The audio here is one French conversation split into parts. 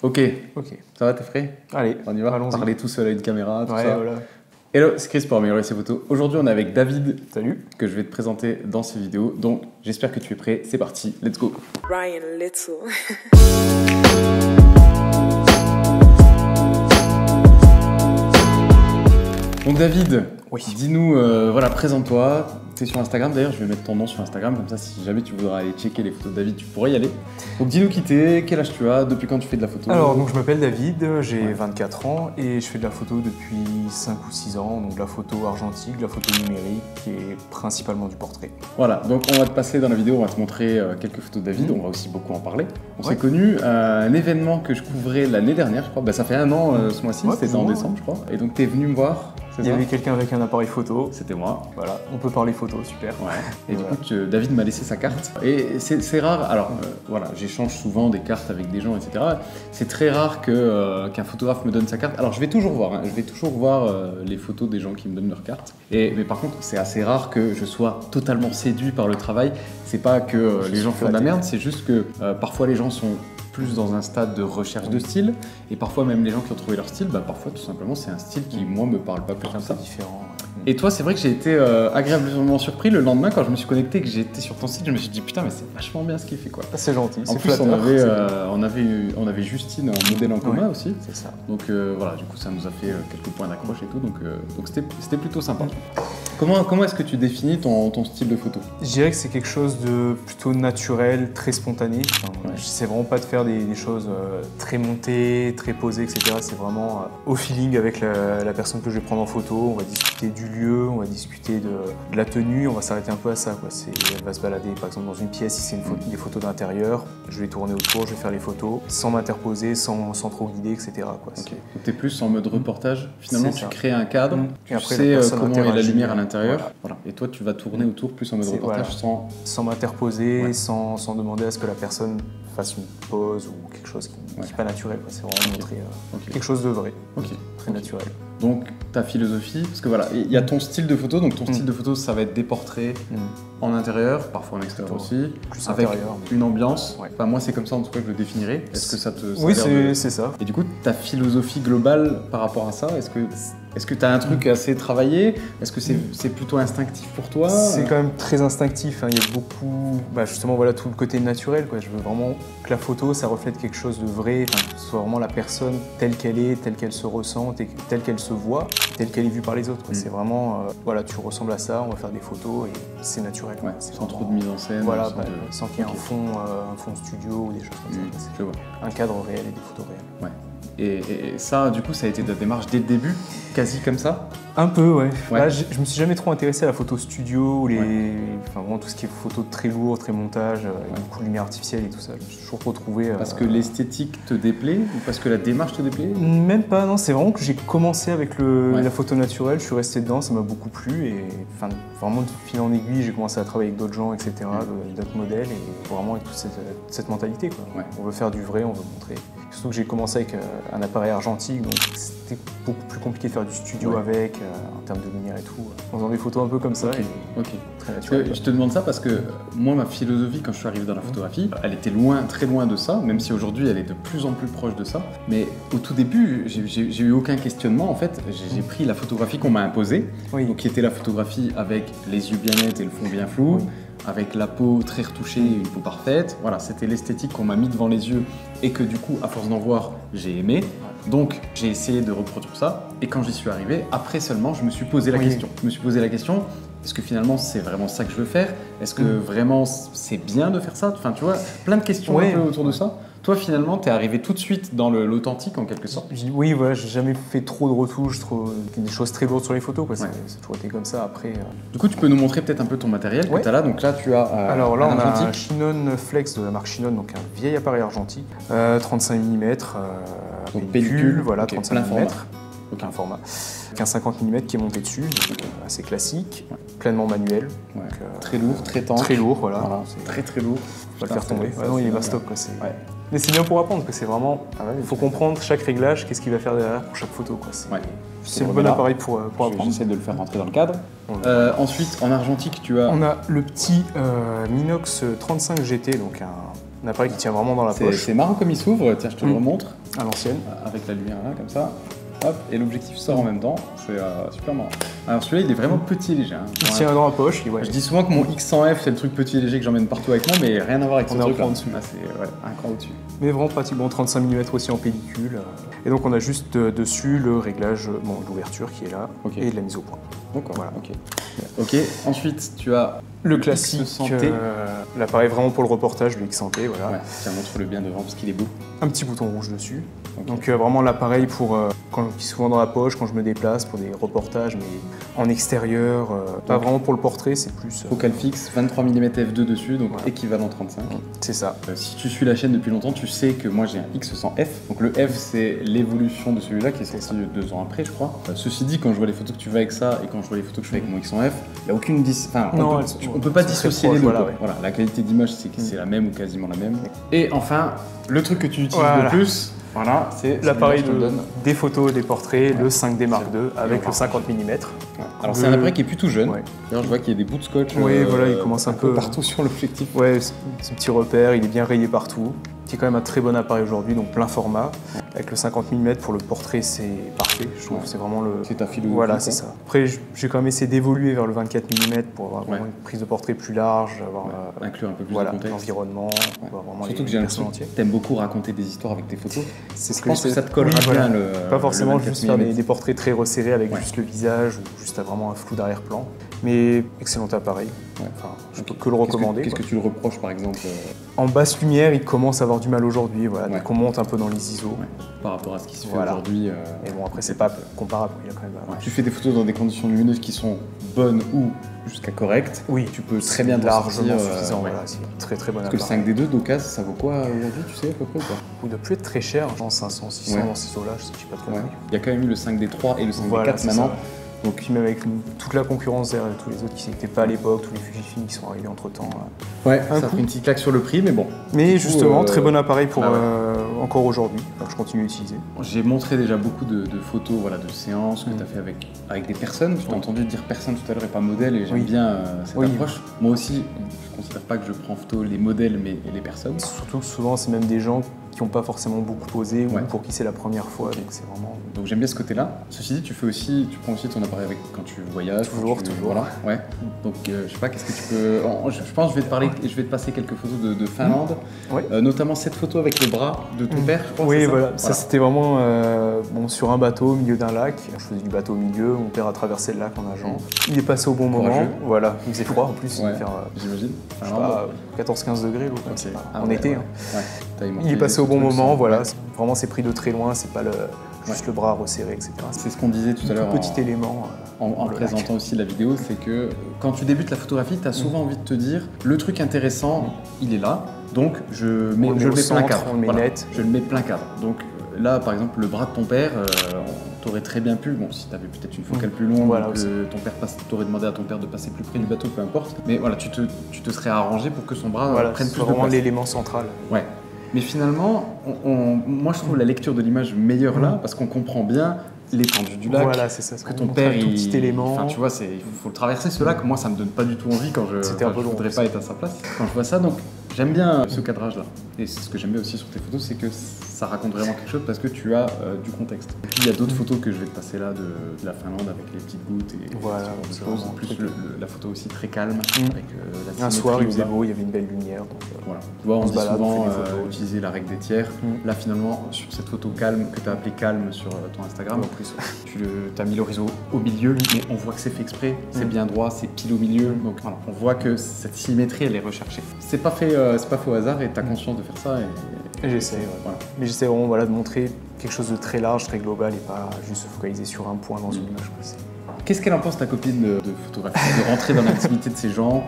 Ok. Ok. Ça va, t'es frais? Allez, On y va. allons-y. Parler tout seul à une caméra, tout Ouais, ça. voilà. Hello, c'est Chris pour améliorer ses photos. Aujourd'hui, on est avec David, Salut. que je vais te présenter dans ces vidéos. Donc, j'espère que tu es prêt. C'est parti, let's go. Ryan Little. Donc, David, Oui. dis-nous, voilà, présente-toi. T'es sur Instagram, d'ailleurs, je vais mettre ton nom sur Instagram, comme ça, si jamais tu voudras aller checker les photos de David, tu pourrais y aller. Donc, dis-nous qui t'es, quel âge tu as, depuis quand tu fais de la photo? Alors, donc je m'appelle David, j'ai Ouais. 24 ans et je fais de la photo depuis 5 ou 6 ans. Donc, de la photo argentique, de la photo numérique et principalement du portrait. Voilà, donc on va te passer dans la vidéo, on va te montrer quelques photos de David, on va aussi beaucoup en parler. On Ouais. s'est connus à un événement que je couvrais l'année dernière, je crois. Bah, ça fait un an ce mois-ci, Ouais, c'était plus ou en moins, décembre, je crois. Et donc t'es venu me voir, c'est Il y ça? avait quelqu'un avec un appareil photo. C'était moi. Voilà, on peut parler photo, super. Ouais. Et du Voilà. coup, David m'a laissé sa carte. Et c'est rare, alors voilà, j'échange souvent des cartes avec des gens, etc. C'est très rare qu'un photographe me donne sa carte. Alors je vais toujours voir, hein, je vais toujours voir les photos des gens qui me donnent leur carte. Mais par contre, c'est assez rare que je sois totalement séduit par le travail. C'est pas que les gens font de la merde, c'est juste que parfois les gens sont plus dans un stade de recherche de style, et parfois même les gens qui ont trouvé leur style, bah parfois tout simplement c'est un style qui moi me parle pas plus que ça. C'est différent. Et toi, c'est vrai que j'ai été agréablement surpris le lendemain quand je me suis connecté et que j'ai été sur ton site, je me suis dit putain mais c'est vachement bien ce qu'il fait quoi. Ah, c'est gentil, En c'est plus flatteur. on avait Justine en modèle en commun Ouais. aussi, C'est ça. donc voilà, du coup ça nous a fait quelques points d'accroche et tout, donc c'était plutôt sympa. Comment est-ce que tu définis ton style de photo? Je dirais que c'est quelque chose de plutôt naturel, très spontané. Enfin, Ouais. j'essaie vraiment pas de faire des choses très montées, très posées, etc. C'est vraiment au feeling avec la personne que je vais prendre en photo. On va discuter du lieu, on va discuter de la tenue, on va s'arrêter un peu à ça, quoi. Elle va se balader par exemple dans une pièce, si c'est des photos d'intérieur, je vais tourner autour, je vais faire les photos sans m'interposer, sans trop guider, etc. quoi. Ok. Donc t'es plus en mode reportage, finalement C'est tu ça. crées un cadre, Et tu après, sais la personne comment est la interagit, lumière à l'intérieur, voilà. et toi tu vas tourner autour plus en mode C'est- reportage voilà. Sans m'interposer, Ouais. sans demander à ce que la personne fasse une pause ou quelque chose qui Ouais. n'est pas naturel, quoi. C'est vraiment Ok. montrer Ok. quelque chose de vrai, Ok. très naturel. Donc ta philosophie, parce que voilà, il y a ton style de photo, donc ton Mm. style de photo ça va être des portraits en intérieur, parfois en extérieur Plutôt, aussi, plus avec intérieur, mais- une ambiance. Ouais. Enfin moi c'est comme ça en tout cas que je le définirais. Est-ce que ça te... ça a Oui, l'air de- c'est ça. Et du coup ta philosophie globale par rapport à ça, est-ce que tu as un truc assez travaillé? Est-ce que c'est plutôt instinctif pour toi? C'est quand même très instinctif, hein. Il y a beaucoup, justement voilà tout le côté naturel, quoi. Je veux vraiment que la photo ça reflète quelque chose de vrai, enfin, que ce soit vraiment la personne telle qu'elle est, telle qu'elle se ressent, telle qu'elle se voit, telle qu'elle est vue par les autres, quoi. Mm. C'est vraiment, voilà, tu ressembles à ça, on va faire des photos et c'est naturel, quoi. Ouais, C'est sans trop vraiment- de mise en scène. Voilà, sans sans qu'il y ait Ok. un fond studio ou des choses comme Mm, ça. C'est je vois. un cadre réel et des photos réelles. Ouais. Et ça, du coup, ça a été ta démarche dès le début, quasi comme ça? Un peu, ouais. Ouais. Je me suis jamais trop intéressé à la photo studio ou Ouais. enfin vraiment tout ce qui est photo très lourd, très montage, avec beaucoup de lumière artificielle et tout ça. Je me suis toujours retrouvé. Parce que l'esthétique te déplaît ou parce que la démarche te déplaît? Même pas, non. C'est vraiment que j'ai commencé avec Ouais. la photo naturelle. Je suis resté dedans, ça m'a beaucoup plu et enfin vraiment de fil en aiguille, j'ai commencé à travailler avec d'autres gens, etc., d'autres modèles et vraiment avec toute cette mentalité, quoi. Ouais. On veut faire du vrai, on veut montrer. Surtout que j'ai commencé avec un appareil argentique, donc c'était beaucoup plus compliqué de faire du studio Ouais. avec, en termes de lumière et tout, en faisant des photos un peu comme ça, Ok. et Ok. très Parce naturel. que je te demande ça parce que moi, ma philosophie, quand je suis arrivé dans la photographie, elle était loin, très loin de ça, même si aujourd'hui elle est de plus en plus proche de ça. Mais au tout début, j'ai eu aucun questionnement. En fait, j'ai pris la photographie qu'on m'a imposée, Oui. donc qui était la photographie avec les yeux bien nets et le fond bien flou, Oui. avec la peau très retouchée et une peau parfaite. Voilà, c'était l'esthétique qu'on m'a mis devant les yeux et que du coup, à force d'en voir, j'ai aimé. Donc, j'ai essayé de reproduire ça. Et quand j'y suis arrivé, après seulement, je me suis posé la Oui. question. Je me suis posé la question, est-ce que finalement, c'est vraiment ça que je veux faire? Est-ce que vraiment, c'est bien de faire ça? Enfin, tu vois, plein de questions Ouais. un peu autour de ça. Toi, finalement, t'es arrivé tout de suite dans l'authentique, en quelque sorte. Oui, voilà, j'ai jamais fait trop de retouches, des choses très lourdes sur les photos, quoi. Ouais. C'est toujours été comme ça. Après, Du coup, tu peux nous montrer peut-être un peu ton matériel que Ouais. tu as là. Donc là, tu as alors là, un on a un argentique. Chinon Flex de la marque Chinon, donc un vieil appareil argentique, 35 mm, Donc pellicule, voilà, ok, 35 plein mm, format. aucun format, avec un 50 mm qui est monté dessus, donc assez classique, pleinement manuel, Ouais. donc, Très lourd, très tendre. très lourd, voilà. Voilà, C'est- très très lourd. Faut pas le faire tomber. Ça, Ouais, non, il est c'est mastoc, quoi. Ouais. Mais c'est bien pour apprendre, que c'est vraiment. Ah ouais, Il faut comprendre chaque réglage, qu'est-ce qu'il va faire derrière pour chaque photo, quoi. Ouais. C'est Je le le bon remets là. appareil pour apprendre. J'essaie de le faire rentrer dans le cadre. On- Ensuite, en argentique, tu as. On a le petit Minox 35 GT, donc un appareil qui tient vraiment dans la C'est poche. c'est marrant comme il s'ouvre. Tiens, je te le Mm. remontre. À l'ancienne. Avec la lumière là, comme ça. Hop, et l'objectif sort en même temps. C'est super marrant. Alors celui-là, il est vraiment petit et léger. Hein. Il tient dans la poche. Ouais. Je dis souvent que mon X100F, c'est le truc petit et léger que j'emmène partout avec moi, mais rien à voir avec ce truc là. Dessus. Ah, c'est un cran au-dessus. Mais vraiment pratique. Bon, 35 mm aussi en pellicule. Et donc on a juste dessus le réglage d'ouverture qui est là et de la mise au point. D'accord, voilà. Ok, ensuite tu as le classique X100T. L'appareil vraiment pour le reportage, le X100T, voilà. Ouais, tiens, montre-le bien devant parce qu'il est beau. Un petit bouton rouge dessus. Donc vraiment l'appareil pour qui est souvent dans la poche quand je me déplace pour des reportages, mais en extérieur, pas vraiment pour le portrait, c'est plus... Focal fixe, 23 mm f2 dessus, donc équivalent 35. C'est ça. Si tu suis la chaîne depuis longtemps, tu sais que moi j'ai un X100F. Donc le F, c'est l'évolution de celui-là qui est sorti 2 ans après, je crois. Ceci dit, quand je vois les photos que tu fais avec ça et quand je vois les photos que je fais avec mon X100F, il n'y a aucune... on peut pas dissocier les deux. Voilà, la qualité d'image, c'est la même ou quasiment la même. Et enfin, le truc que tu utilises le plus... Voilà, c'est l'appareil des photos, des portraits, le 5D Mark II avec le 50 mm. Alors c'est un appareil qui est plutôt jeune. D'ailleurs, je vois qu'il y a des bouts de scotch. Oui, voilà, il commence un peu partout sur l'objectif. Ouais, c'est un petit repère, il est bien rayé partout. C'est quand même un très bon appareil aujourd'hui, donc plein format. Avec le 50 mm pour le portrait, c'est parfait. Je trouve c'est vraiment le. C'est ta philosophie. Voilà, c'est ça. Après, j'ai quand même essayé d'évoluer vers le 24 mm pour avoir vraiment une prise de portrait plus large, avoir inclure un peu plus de contexte. l'environnement. Surtout que j'ai l'impression que t'aimes beaucoup raconter des histoires avec tes photos. C'est ce je pense que ça te collera bien le. Pas forcément juste faire des portraits très resserrés avec juste le visage ou juste vraiment un flou d'arrière-plan. Mais excellent appareil. Enfin, je peux que le recommander. Qu'est-ce que tu le reproches par exemple En basse lumière, il commence à avoir du mal aujourd'hui. Voilà, dès qu'on monte un peu dans les ISO. Par rapport à ce qui se fait aujourd'hui. Mais bon, après, c'est pas comparable. Il y a quand même, Tu fais des photos dans des conditions lumineuses qui sont bonnes ou jusqu'à correctes. Oui, tu peux très bien largement suffisant. Voilà, c'est très très bon appareil. Parce que le 5D2 d'occasion, ça vaut quoi aujourd'hui, tu sais à peu près ou pas? Il doit plus être très cher, genre 500, 600 dans ces eaux-là, je sais pas trop. Il y a quand même eu le 5D3 et le 5D4 maintenant. Donc puis même avec toute la concurrence derrière tous les autres qui n'étaient pas à l'époque, tous les Fujifilm qui sont arrivés entre temps. Ouais, ça fait une petite claque sur le prix, mais bon. Mais justement, très bon appareil pour encore aujourd'hui, donc je continue à utiliser. J'ai montré déjà beaucoup de photos de séances que tu as fait avec des personnes. Tu t'as entendu dire personne tout à l'heure et pas modèle, et j'aime bien cette approche. Moi aussi, je considère pas que je prends en photo les modèles, mais les personnes. Surtout que souvent, c'est même des gens qui n'ont pas forcément beaucoup posé ou pour qui c'est la première fois, donc c'est vraiment... Donc j'aime bien ce côté-là. Ceci dit, tu prends aussi ton appareil avec quand tu voyages. Toujours. Voilà. Ouais. Donc je sais pas, qu'est-ce que tu peux... Je pense que je vais te passer quelques photos de Finlande, notamment cette photo avec le bras de ton père, je crois. Oui, voilà. Ça c'était vraiment sur un bateau au milieu d'un lac. Je faisais du bateau au milieu, mon père a traversé le lac en nageant. Il est passé au bon moment. Voilà, il faisait froid en plus. J'imagine. Je sais pas, 14-15 degrés en été. Il est passé au bon moment, voilà. Vraiment, c'est pris de très loin, c'est pas juste le bras resserré, etc. C'est ce qu'on disait tout à l'heure. Petit élément. En présentant aussi la vidéo, c'est que quand tu débutes la photographie, tu as souvent envie de te dire le truc intéressant, il est là, donc je le mets plein cadre. Je le mets plein cadre. Donc là, par exemple, le bras de ton père, t'aurais très bien pu, bon, si t'avais peut-être une focale plus longue, ton père t'aurait demandé à ton père de passer plus près du bateau, peu importe. Mais voilà, tu te serais arrangé pour que son bras prenne plus de place. C'est vraiment l'élément central. Ouais. Mais finalement, moi je trouve la lecture de l'image meilleure là, parce qu'on comprend bien l'étendue du lac. Voilà, c'est ça. Que ton père, tout petit élément. Enfin, tu vois, il faut le traverser ce lac. Moi, ça me donne pas du tout envie quand je voudrais pas être à sa place. Quand je vois ça, donc j'aime bien ce cadrage-là. Et ce que j'aime bien aussi sur tes photos, c'est que ça raconte vraiment quelque chose parce que tu as du contexte. Et puis il y a d'autres photos que je vais te passer là de la Finlande avec les petites gouttes et ce genre de choses. En plus, la photo aussi très calme. Avec la un soir, il faisait beau, il y avait une belle lumière. Donc, voilà. Tu vois, on dit souvent utiliser la règle des tiers. Là, finalement, sur cette photo calme que tu as appelée calme sur ton Instagram, en plus, tu as mis l'horizon au milieu, mais on voit que c'est fait exprès, c'est bien droit, c'est pile au milieu. Donc voilà, on voit que cette symétrie, elle est recherchée. C'est pas fait au hasard et tu as conscience de faire ça. Et j'essaie, voilà. Mais j'essaie vraiment de montrer quelque chose de très large, très global et pas juste se focaliser sur un point dans une image. Qu'est-ce qu'elle en pense, ta copine, de photographier, de rentrer dans l'intimité de ces gens,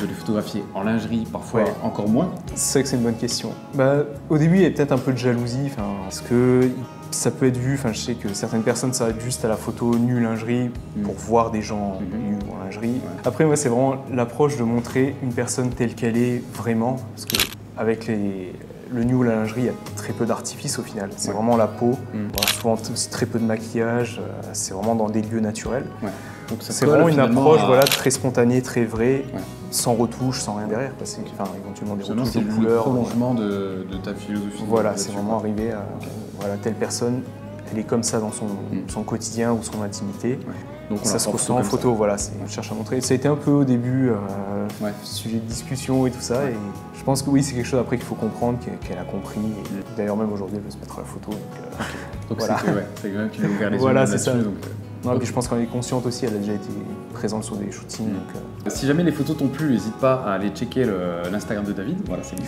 de les photographier en lingerie, parfois encore moins? C'est vrai que c'est une bonne question. Au début, il y a peut-être un peu de jalousie, parce que ça peut être vu, je sais que certaines personnes s'arrêtent juste à la photo nue lingerie pour voir des gens nus en lingerie. Après, moi, c'est vraiment l'approche de montrer une personne telle qu'elle est vraiment, parce que avec le nu ou la lingerie, il y a très peu d'artifice au final. C'est vraiment la peau, souvent très peu de maquillage, c'est vraiment dans des lieux naturels. Donc ça C'est colle vraiment une finalement approche à- voilà, très spontanée, très vraie, Ouais. sans retouche, sans rien derrière. Parce que, enfin, éventuellement des Finalement, retouches c'est de le couleurs. prolongement de ta philosophie. Voilà, là-dessus, c'est quoi. vraiment arrivé à voilà, telle personne, elle est comme ça dans son quotidien ou son intimité. Donc on Ça la se prend ressent en comme ça. photo, voilà, je cherche à montrer. Ça a été un peu au début Ouais. sujet de discussion et tout ça. Et je pense que oui, c'est quelque chose après qu'il faut comprendre, qu'elle a compris. Et d'ailleurs, même aujourd'hui, elle veut se mettre à la photo. Donc voilà. c'est quand même qui lui a ouvert les Voilà, yeux c'est là-dessus. ça. Donc, Non, et ok. puis je pense qu'elle est consciente aussi, elle a déjà été présente sur des shootings. Donc, Si jamais les photos t'ont plu, n'hésite pas à aller checker l'Instagram de David. Voilà, c'est lui.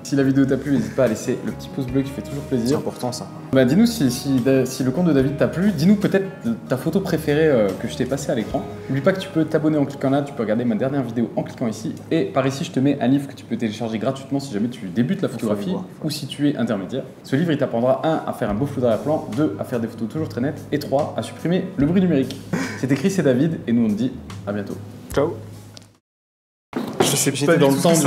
Si la vidéo t'a plu, n'hésite pas à laisser le petit pouce bleu qui fait toujours c'est plaisir. important ça. Bah, dis-nous si le compte de David t'a plu, dis-nous peut-être ta photo préférée que je t'ai passée à l'écran. N'oublie pas que tu peux t'abonner en cliquant là, tu peux regarder ma dernière vidéo en cliquant ici. Et par ici, je te mets un livre que tu peux télécharger gratuitement si jamais tu débutes la photographie voir. ou si tu es intermédiaire. Ce livre, il t'apprendra 1 à faire un beau flou d'arrière-plan, 2 à faire des photos toujours très nettes et 3 à supprimer le bruit numérique. C'était Chris et David et nous on te dit à bientôt. Ciao. J'étais dans le temps du...